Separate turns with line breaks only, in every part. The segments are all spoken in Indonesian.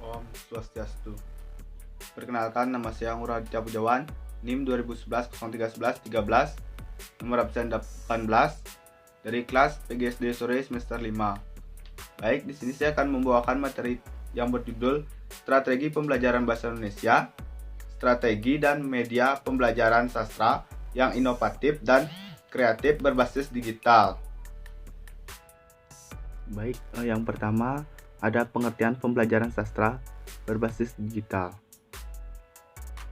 Om Swastiastu. Perkenalkan, nama saya Anggur Aditya Pujawan, NIM 2011-0311-13, nomor absen 18, dari kelas PGSD sore semester 5. Baik, di sini saya akan membawakan materi yang berjudul Strategi Pembelajaran Bahasa Indonesia, Strategi dan Media Pembelajaran Sastra yang Inovatif dan Kreatif Berbasis Digital. Baik, yang pertama ada pengertian pembelajaran sastra berbasis digital.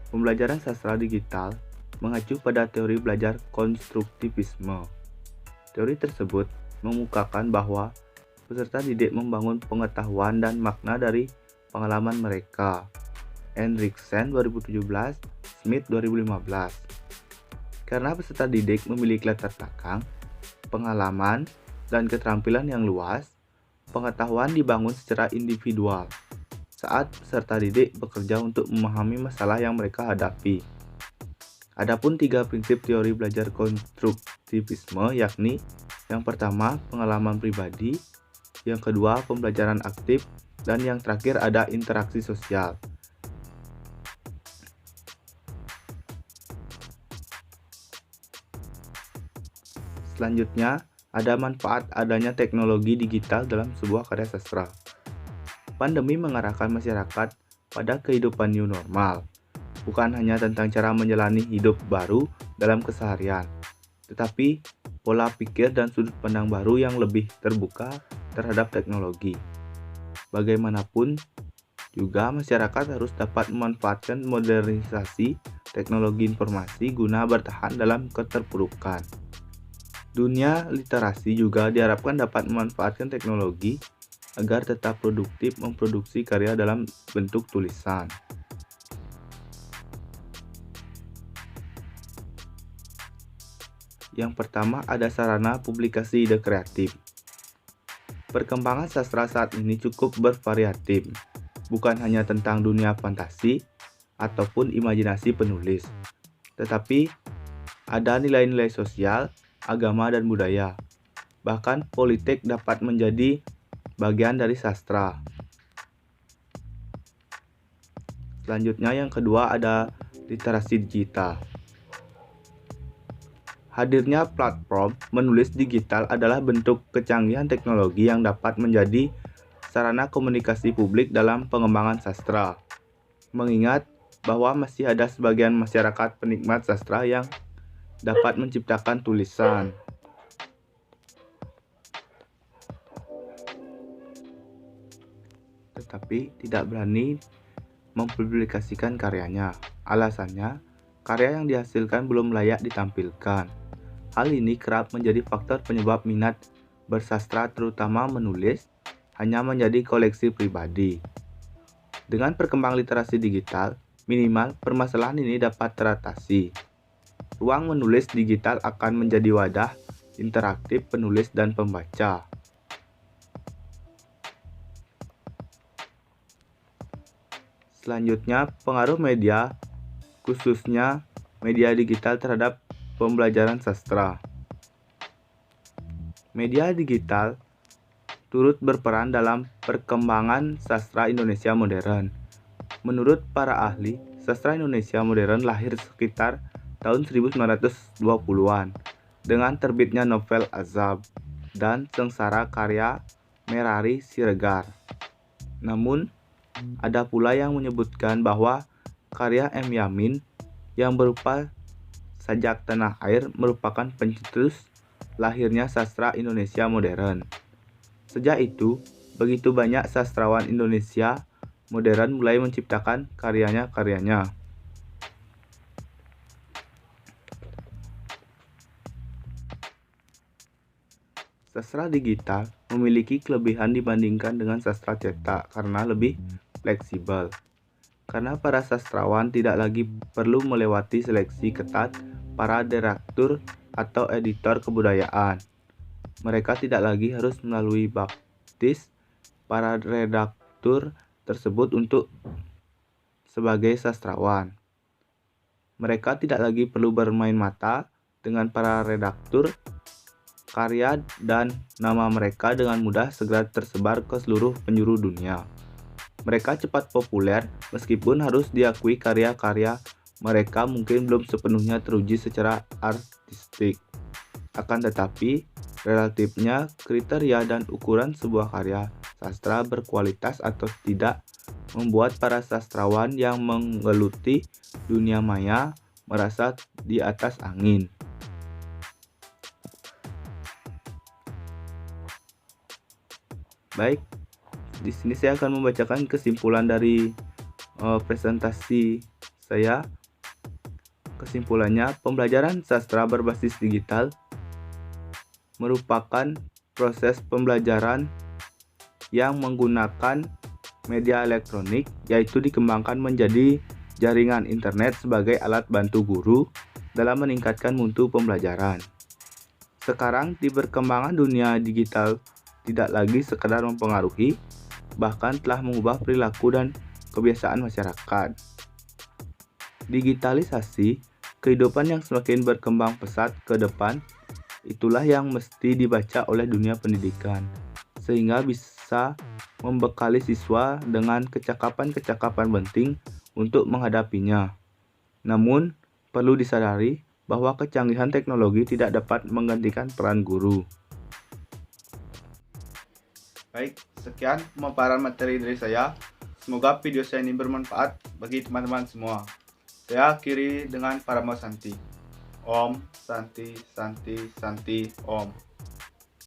Pembelajaran sastra digital mengacu pada teori belajar konstruktivisme. Teori tersebut mengemukakan bahwa peserta didik membangun pengetahuan dan makna dari pengalaman mereka. Henriksen 2017, Smith 2015. Karena peserta didik memiliki latar belakang, pengalaman, dan keterampilan yang luas, pengetahuan dibangun secara individual saat peserta didik bekerja untuk memahami masalah yang mereka hadapi. Adapun 3 prinsip teori belajar konstruktivisme, yakni yang pertama pengalaman pribadi, yang kedua pembelajaran aktif, dan yang terakhir ada interaksi sosial. Selanjutnya, ada manfaat adanya teknologi digital dalam sebuah karya sastra. Pandemi mengarahkan masyarakat pada kehidupan new normal, bukan hanya tentang cara menjalani hidup baru dalam keseharian, tetapi pola pikir dan sudut pandang baru yang lebih terbuka terhadap teknologi. Bagaimanapun juga masyarakat harus dapat memanfaatkan modernisasi teknologi informasi guna bertahan dalam keterpurukan. Dunia literasi juga diharapkan dapat memanfaatkan teknologi agar tetap produktif memproduksi karya dalam bentuk tulisan. Yang pertama ada sarana publikasi ide kreatif. Perkembangan sastra saat ini cukup bervariatif, bukan hanya tentang dunia fantasi ataupun imajinasi penulis, tetapi ada nilai-nilai sosial, agama, dan budaya. Bahkan politik dapat menjadi bagian dari sastra. Selanjutnya yang kedua ada literasi digital. Hadirnya platform menulis digital adalah bentuk kecanggihan teknologi yang dapat menjadi sarana komunikasi publik dalam pengembangan sastra. Mengingat bahwa masih ada sebagian masyarakat penikmat sastra yang dapat menciptakan tulisan. Tetapi tidak berani mempublikasikan karyanya. Alasannya, karya yang dihasilkan belum layak ditampilkan. Hal ini kerap menjadi faktor penyebab minat bersastra terutama menulis hanya menjadi koleksi pribadi. Dengan perkembangan literasi digital, minimal permasalahan ini dapat teratasi. Ruang menulis digital akan menjadi wadah interaktif penulis dan pembaca. Selanjutnya, pengaruh media, khususnya media digital terhadap pembelajaran sastra. Media digital turut berperan dalam perkembangan sastra Indonesia modern. Menurut para ahli, sastra Indonesia modern lahir sekitar tahun 1920-an dengan terbitnya novel Azab dan Sengsara karya Merari Siregar. Namun, ada pula yang menyebutkan bahwa karya M. Yamin yang berupa Sajak Tanah Air merupakan pencetus lahirnya sastra Indonesia modern. Sejak itu, begitu banyak sastrawan Indonesia modern mulai menciptakan karyanya. Sastra digital memiliki kelebihan dibandingkan dengan sastra cetak karena lebih fleksibel. Karena para sastrawan tidak lagi perlu melewati seleksi ketat para redaktur atau editor kebudayaan. Mereka tidak lagi harus melalui baptis para redaktur tersebut untuk sebagai sastrawan. Mereka tidak lagi perlu bermain mata dengan para redaktur. Karya dan nama mereka dengan mudah segera tersebar ke seluruh penjuru dunia. Mereka cepat populer meskipun harus diakui karya-karya mereka mungkin belum sepenuhnya teruji secara artistik. Akan tetapi, relatifnya kriteria dan ukuran sebuah karya sastra berkualitas atau tidak membuat para sastrawan yang menggeluti dunia maya merasa di atas angin. Baik, di sini saya akan membacakan kesimpulan dari presentasi saya. Kesimpulannya, pembelajaran sastra berbasis digital merupakan proses pembelajaran yang menggunakan media elektronik, yaitu dikembangkan menjadi jaringan internet sebagai alat bantu guru dalam meningkatkan mutu pembelajaran. Sekarang di perkembangan dunia digital tidak lagi sekadar mempengaruhi, bahkan telah mengubah perilaku dan kebiasaan masyarakat. Digitalisasi, kehidupan yang semakin berkembang pesat ke depan, itulah yang mesti dibaca oleh dunia pendidikan, sehingga bisa membekali siswa dengan kecakapan-kecakapan penting untuk menghadapinya. Namun, perlu disadari bahwa kecanggihan teknologi tidak dapat menggantikan peran guru. Baik, sekian pemaparan materi dari saya. Semoga video saya ini bermanfaat bagi teman-teman semua. Saya akhiri dengan Parama Santi. Om Santi Santi Santi Om.